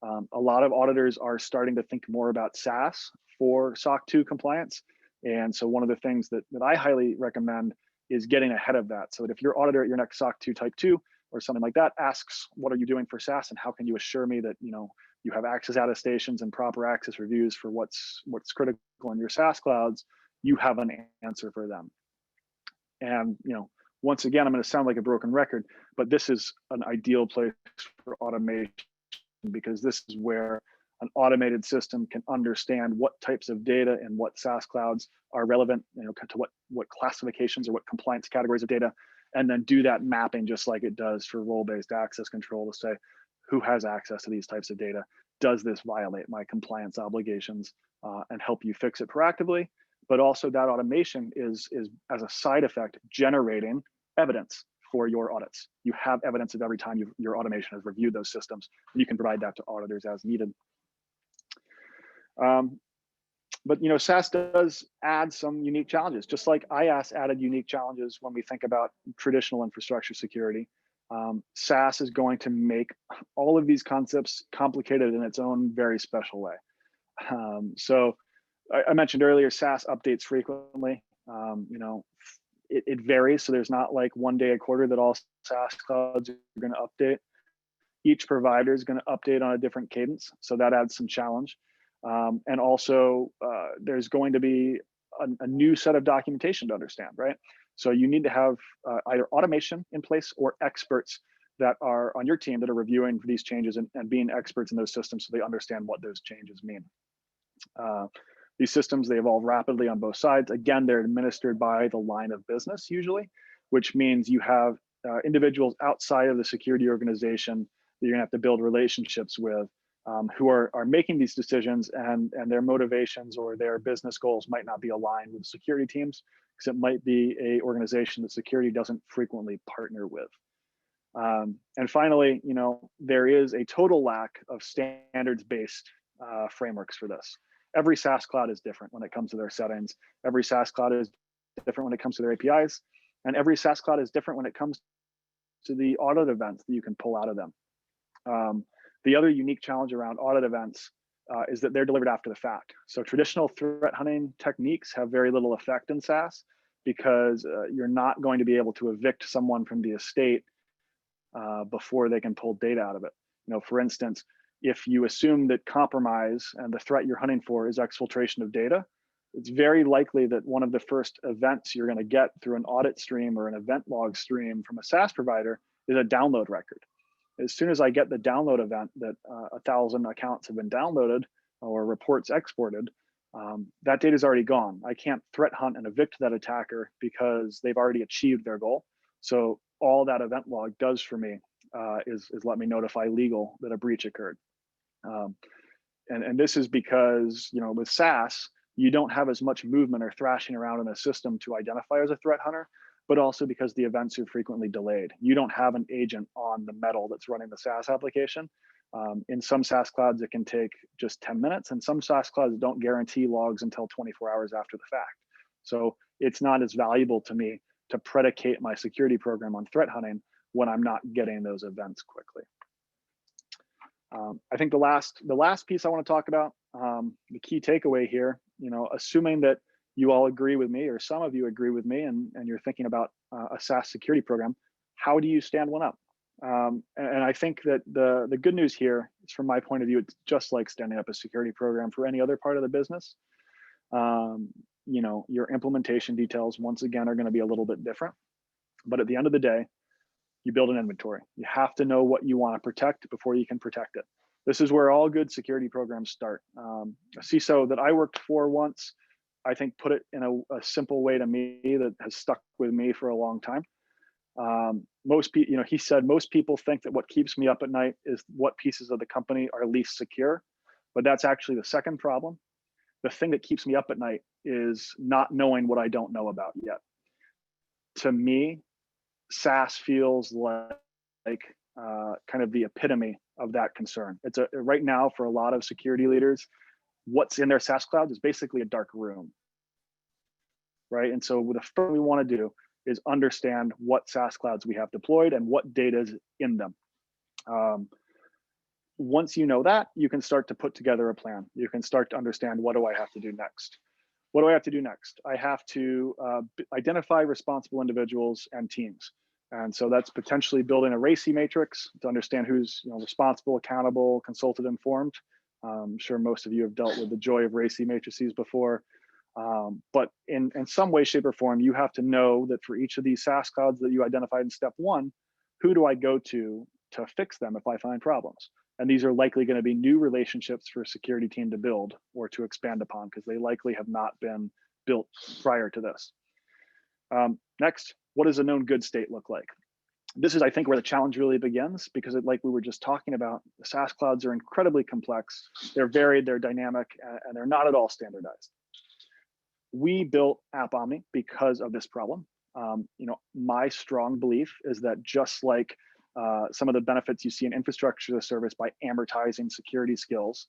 A lot of auditors are starting to think more about SaaS for SOC 2 compliance. And so one of the things that I highly recommend is getting ahead of that, so that if your auditor at your next SOC 2 type 2 or something like that asks, what are you doing for SaaS, and how can you assure me that you have access attestations and proper access reviews for what's critical in your SaaS clouds, you have an answer for them. And once again, I'm going to sound like a broken record, but this is an ideal place for automation, because this is where an automated system can understand what types of data and what SaaS clouds are relevant, to what classifications or what compliance categories of data, and then do that mapping just like it does for role-based access control to say, who has access to these types of data? Does this violate my compliance obligations? And help you fix it proactively. But also that automation is as a side effect generating evidence for your audits. You have evidence of every time your automation has reviewed those systems, and you can provide that to auditors as needed. But SaaS does add some unique challenges, just like IaaS added unique challenges when we think about traditional infrastructure security. SaaS is going to make all of these concepts complicated in its own very special way. So I mentioned earlier, SaaS updates frequently. It varies, so there's not like one day a quarter that all SaaS clouds are going to update. Each provider is going to update on a different cadence, so that adds some challenge. And also, there's going to be a new set of documentation to understand, right? So you need to have either automation in place or experts that are on your team that are reviewing these changes and being experts in those systems so they understand what those changes mean. These systems, they evolve rapidly on both sides. Again, they're administered by the line of business usually, which means you have individuals outside of the security organization that you're gonna have to build relationships with, who are making these decisions, and their motivations or their business goals might not be aligned with security teams, because it might be a organization that security doesn't frequently partner with. And finally, there is a total lack of standards-based frameworks for this. Every SaaS cloud is different when it comes to their settings. Every SaaS cloud is different when it comes to their APIs. And every SaaS cloud is different when it comes to the audit events that you can pull out of them. The other unique challenge around audit events is that they're delivered after the fact. So traditional threat hunting techniques have very little effect in SaaS because you're not going to be able to evict someone from the estate before they can pull data out of it. For instance, if you assume that compromise and the threat you're hunting for is exfiltration of data, it's very likely that one of the first events you're going to get through an audit stream or an event log stream from a SaaS provider is a download record. As soon as I get the download event that 1,000 accounts have been downloaded or reports exported, that data is already gone. I can't threat hunt and evict that attacker because they've already achieved their goal. So all that event log does for me is let me notify legal that a breach occurred. And this is because, with SaaS, you don't have as much movement or thrashing around in the system to identify as a threat hunter, but also because the events are frequently delayed. You don't have an agent on the metal that's running the SaaS application. In some SaaS clouds, it can take just 10 minutes, and some SaaS clouds don't guarantee logs until 24 hours after the fact. So it's not as valuable to me to predicate my security program on threat hunting when I'm not getting those events quickly. I think the last piece I want to talk about, the key takeaway here, assuming that you all agree with me, or some of you agree with me, and you're thinking about a SaaS security program, how do you stand one up? And I think that the good news here is, from my point of view, it's just like standing up a security program for any other part of the business. Your implementation details, once again, are going to be a little bit different. But at the end of the day, you build an inventory. You have to know what you want to protect before you can protect it. This is where all good security programs start. A CISO that I worked for once, I think, put it in a simple way to me that has stuck with me for a long time. Most people, he said, most people think that what keeps me up at night is what pieces of the company are least secure, but that's actually the second problem. The thing that keeps me up at night is not knowing what I don't know about yet. To me, SaaS feels like kind of the epitome of that concern. It's right now, for a lot of security leaders, what's in their SaaS cloud is basically a dark room, right? And so the first thing we want to do is understand what SaaS clouds we have deployed and what data is in them. Once you know that, you can start to put together a plan. You can start to understand, what do I have to do next? What do I have to do next? I have to identify responsible individuals and teams. And so that's potentially building a RACI matrix to understand who's responsible, accountable, consulted, informed. I'm sure most of you have dealt with the joy of RACI matrices before. But in some way, shape, or form, you have to know that for each of these SaaS clouds that you identified in step one, who do I go to fix them if I find problems? And these are likely going to be new relationships for a security team to build or to expand upon, because they likely have not been built prior to this. Next, what does a known good state look like? This is, I think, where the challenge really begins, because like we were just talking about, the SaaS clouds are incredibly complex. They're varied, they're dynamic, and they're not at all standardized. We built AppOmni because of this problem. My strong belief is that just like some of the benefits you see in infrastructure as a service by amortizing security skills,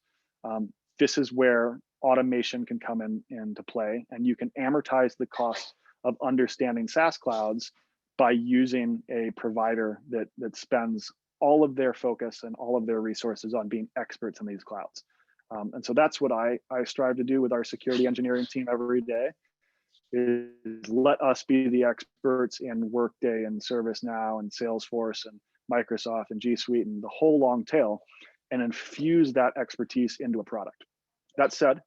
this is where automation can come into play, and you can amortize the cost of understanding SaaS clouds by using a provider that spends all of their focus and all of their resources on being experts in these clouds. And so that's what I strive to do with our security engineering team every day, is let us be the experts in Workday and ServiceNow and Salesforce and Microsoft and G Suite and the whole long tail, and infuse that expertise into a product. That said,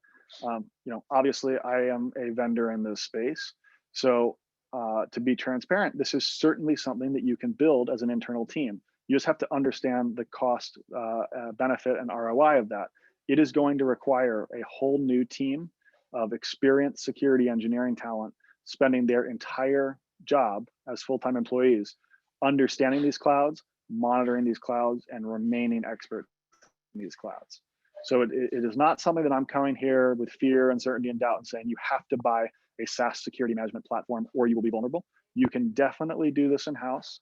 obviously I am a vendor in this space. So to be transparent, this is certainly something that you can build as an internal team. You just have to understand the cost, benefit, and ROI of that. It is going to require a whole new team of experienced security engineering talent spending their entire job as full-time employees understanding these clouds, monitoring these clouds, and remaining experts in these clouds. So it is not something that I'm coming here with fear, uncertainty, and doubt and saying you have to buy a SaaS security management platform or you will be vulnerable. You can definitely do this in-house.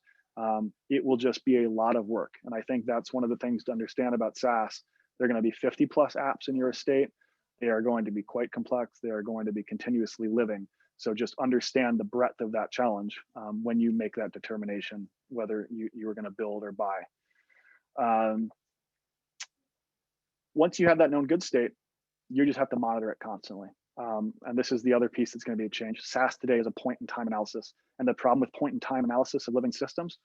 It will just be a lot of work. And I think that's one of the things to understand about SaaS. There are going to be 50 plus apps in your estate. They are going to be quite complex. They are going to be continuously living. So just understand the breadth of that challenge when you make that determination, whether you are going to build or buy. once you have that known good state, you just have to monitor it constantly. And this is the other piece that's going to be a change. SaaS today is a point-in-time analysis. And the problem with point-in-time analysis of living systems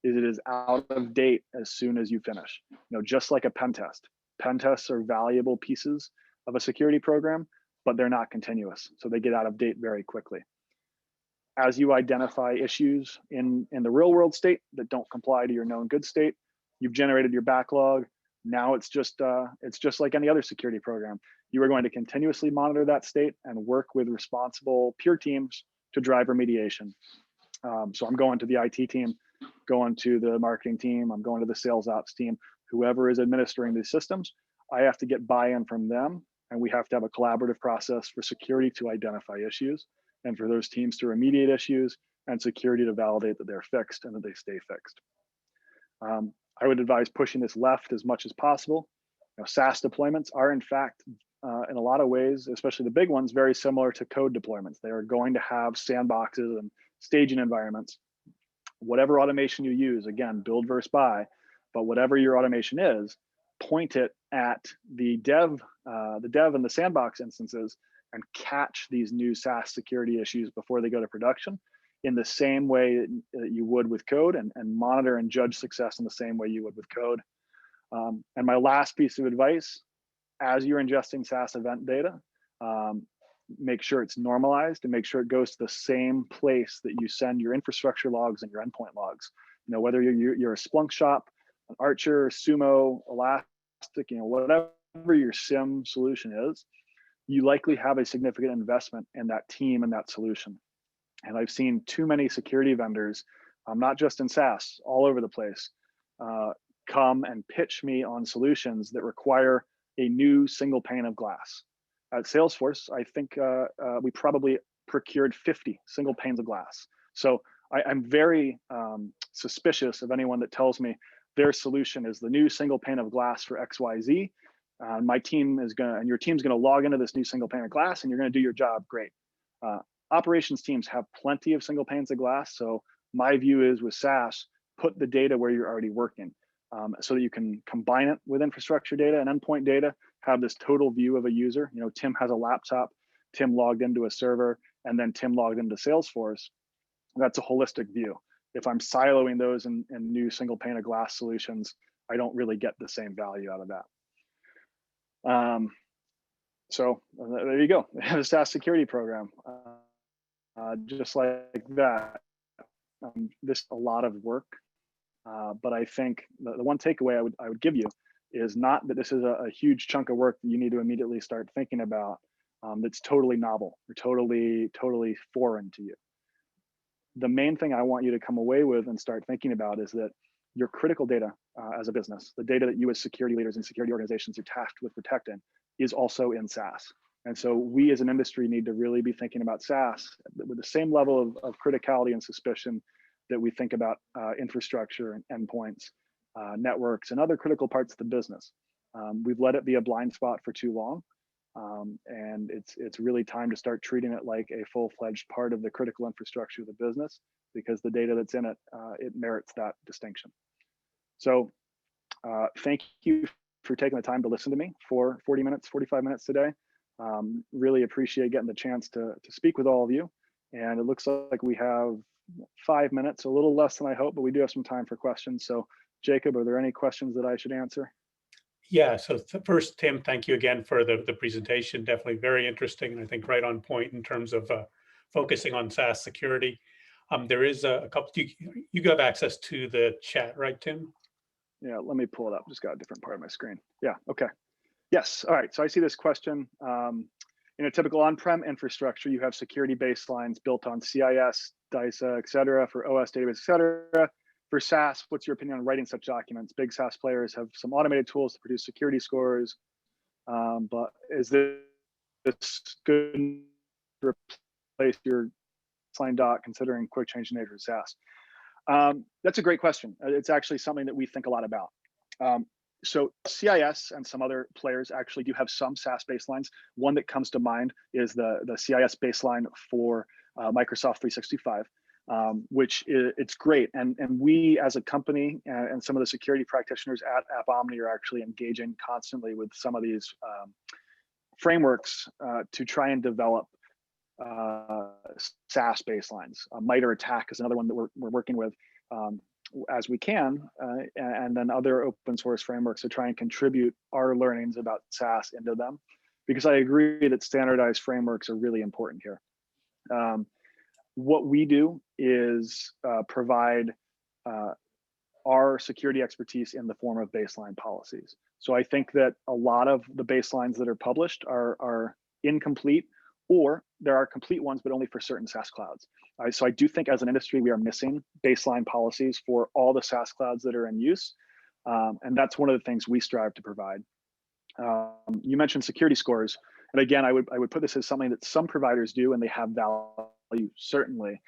is it is out of date as soon as you finish. Just like a pen test. Pen tests are valuable pieces of a security program, but they're not continuous. So they get out of date very quickly. As you identify issues in the real world state that don't comply to your known good state, you've generated your backlog. Now it's just like any other security program. You are going to continuously monitor that state and work with responsible peer teams to drive remediation. So I'm going to the IT team, going to the marketing team, I'm going to the sales ops team, whoever is administering these systems. I have to get buy-in from them, and we have to have a collaborative process for security to identify issues and for those teams to remediate issues and security to validate that they're fixed and that they stay fixed. I would advise pushing this left as much as possible. SaaS deployments are in fact, in a lot of ways, especially the big ones, very similar to code deployments. They are going to have sandboxes and staging environments. Whatever automation you use, again, build versus buy, but whatever your automation is, point it at the dev and the sandbox instances and catch these new SaaS security issues before they go to production in the same way that you would with code, and monitor and judge success in the same way you would with code. And my last piece of advice, as you're ingesting SaaS event data, make sure it's normalized and make sure it goes to the same place that you send your infrastructure logs and your endpoint logs. Whether you're a Splunk shop, an Archer, Sumo, Elastic, whatever your SIM solution is, you likely have a significant investment in that team and that solution. And I've seen too many security vendors, not just in SaaS, all over the place, come and pitch me on solutions that require a new single pane of glass. At Salesforce, I think we probably procured 50 single panes of glass. So I'm very suspicious of anyone that tells me their solution is the new single pane of glass for XYZ. My team is gonna, and your team's gonna log into this new single pane of glass and you're gonna do your job great. Operations teams have plenty of single panes of glass. So my view is with SaaS, put the data where you're already working so that you can combine it with infrastructure data and endpoint data, have this total view of a user. Tim has a laptop, Tim logged into a server, and then Tim logged into Salesforce. That's a holistic view. If I'm siloing those in new single pane of glass solutions, I don't really get the same value out of that. So there you go. The SaaS security program. Just like that, this is a lot of work, but I think the one takeaway I would give you is not that this is a huge chunk of work that you need to immediately start thinking about that's totally novel or totally foreign to you. The main thing I want you to come away with and start thinking about is that your critical data as a business, the data that you as security leaders and security organizations are tasked with protecting, is also in SaaS. And so we as an industry need to really be thinking about SaaS with the same level of criticality and suspicion that we think about infrastructure and endpoints, networks, and other critical parts of the business. We've let it be a blind spot for too long. And it's really time to start treating it like a full-fledged part of the critical infrastructure of the business, because the data that's in it, it merits that distinction. So thank you for taking the time to listen to me for 40 minutes, 45 minutes today. Really appreciate getting the chance to speak with all of you. And it looks like we have 5 minutes, a little less than I hope, but we do have some time for questions. So Jacob, are there any questions that I should answer? Yeah, so first, Tim, thank you again for the presentation. Definitely very interesting, and I think right on point in terms of focusing on SaaS security. There is a couple, you have access to the chat, right, Tim? Yeah, let me pull it up. Just got a different part of my screen. Yeah, okay. Yes, all right, so I see this question. In a typical on-prem infrastructure, you have security baselines built on CIS, DISA, et cetera, for OS database, et cetera. For SaaS, what's your opinion on writing such documents? Big SaaS players have some automated tools to produce security scores, but is this good to replace your baseline doc considering quick change in nature of SaaS? That's a great question. It's actually something that we think a lot about. So CIS and some other players actually do have some SaaS baselines. One that comes to mind is the CIS baseline for Microsoft 365. it's great. And we as a company and some of the security practitioners at AppOmni are actually engaging constantly with some of these frameworks to try and develop SaaS baselines. MITRE ATT&CK is another one that we're working with as we can, and then other open source frameworks to try and contribute our learnings about SaaS into them, because I agree that standardized frameworks are really important here. What we do is provide our security expertise in the form of baseline policies. So I think that a lot of the baselines that are published are incomplete, or there are complete ones, but only for certain SaaS clouds. So I do think as an industry, we are missing baseline policies for all the SaaS clouds that are in use. And that's one of the things we strive to provide. You mentioned security scores. And again, I would put this as something that some providers do, and they have value, certainly.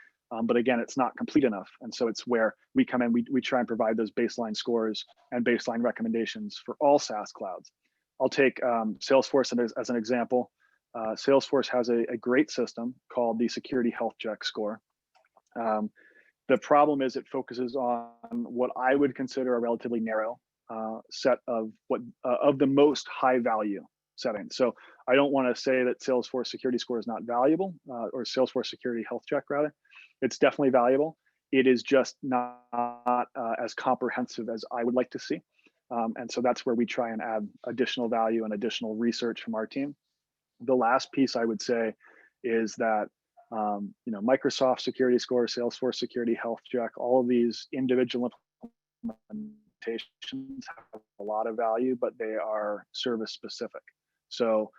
But again, it's not complete enough. And so it's where we come in, we try and provide those baseline scores and baseline recommendations for all SaaS clouds. I'll take Salesforce as an example. Salesforce has a great system called the Security Health Check score. The problem is it focuses on what I would consider a relatively narrow set of the most high value settings. So I don't want to say that Salesforce Security Score is not valuable, or Salesforce Security Health Check rather. It's definitely valuable. It is just not as comprehensive as I would like to see. And so that's where we try and add additional value and additional research from our team. The last piece I would say is that Microsoft Security Score, Salesforce Security Health Check, all of these individual implementations have a lot of value, but they are service specific. So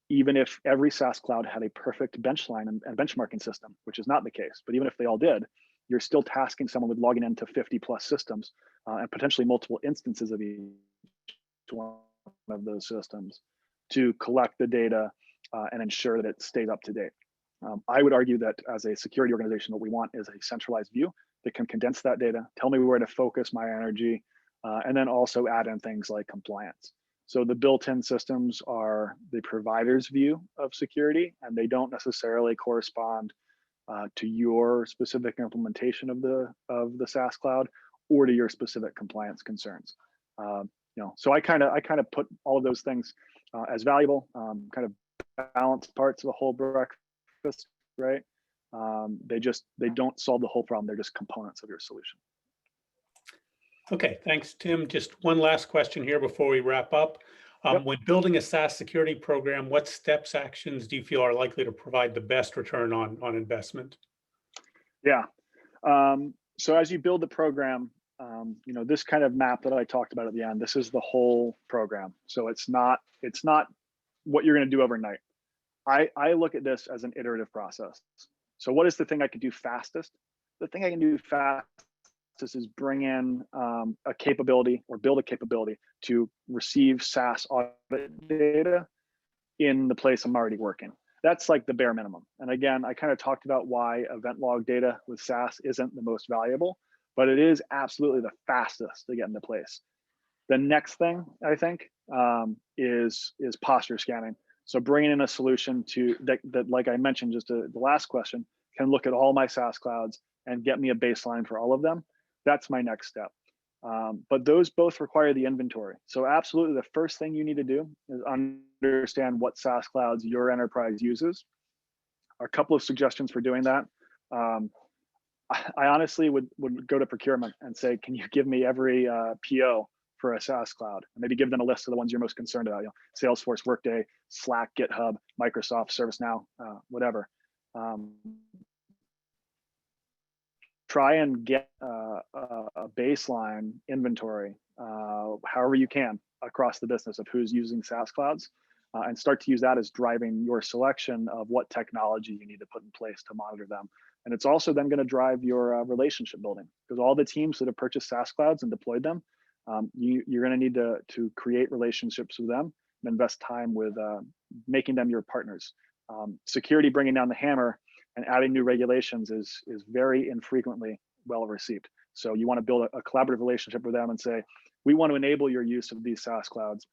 even if every SaaS cloud had a perfect benchline and benchmarking system, which is not the case, but even if they all did, you're still tasking someone with logging into 50 plus systems and potentially multiple instances of each one of those systems to collect the data and ensure that it stays up to date. I would argue that as a security organization, what we want is a centralized view that can condense that data, tell me where to focus my energy, and then also add in things like compliance. So the built-in systems are the provider's view of security, and they don't necessarily correspond to your specific implementation of the SaaS cloud or to your specific compliance concerns. So I kind of put all of those things as valuable, kind of balanced parts of the whole breakfast, right? They don't solve the whole problem. They're just components of your solution. Okay, thanks, Tim. Just one last question here before we wrap up. Yep. When building a SaaS security program, what steps, actions do you feel are likely to provide the best return on investment? Yeah. So as you build the program, this kind of map that I talked about at the end, this is the whole program. So it's not what you're going to do overnight. I look at this as an iterative process. So what is the thing I can do fastest? The thing I can do fastest is bring in a capability or build a capability to receive SaaS audit data in the place I'm already working. That's like the bare minimum. And again, I kind of talked about why event log data with SaaS isn't the most valuable, but it is absolutely the fastest to get into place. The next thing I think is posture scanning. So bringing in a solution that like I mentioned, just the last question, can look at all my SaaS clouds and get me a baseline for all of them. That's my next step. But those both require the inventory. So absolutely the first thing you need to do is understand what SaaS clouds your enterprise uses. A couple of suggestions for doing that. I honestly would go to procurement and say, can you give me every PO for a SaaS cloud? And maybe give them a list of the ones you're most concerned about, Salesforce, Workday, Slack, GitHub, Microsoft, ServiceNow, whatever. Try and get a baseline inventory, however you can, across the business of who's using SaaS clouds, and start to use that as driving your selection of what technology you need to put in place to monitor them. And it's also then going to drive your relationship building, because all the teams that have purchased SaaS clouds and deployed them, you're going to need to create relationships with them and invest time with making them your partners. Security bringing down the hammer and adding new regulations is very infrequently well received. So you want to build a collaborative relationship with them and say, we want to enable your use of these SaaS clouds.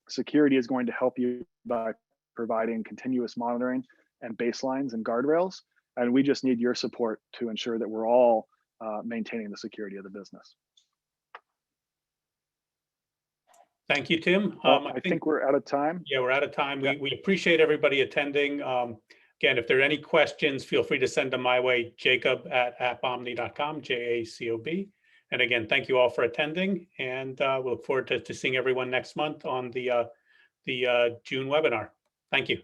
Security is going to help you by providing continuous monitoring and baselines and guardrails. And we just need your support to ensure that we're all maintaining the security of the business. Thank you, Tim. Well, I think we're out of time. Yeah, we're out of time. Yeah. We appreciate everybody attending. Again, if there are any questions, feel free to send them my way, jacob@appomni.com, JACOB. And again, thank you all for attending, and we look forward to seeing everyone next month on the June webinar. Thank you.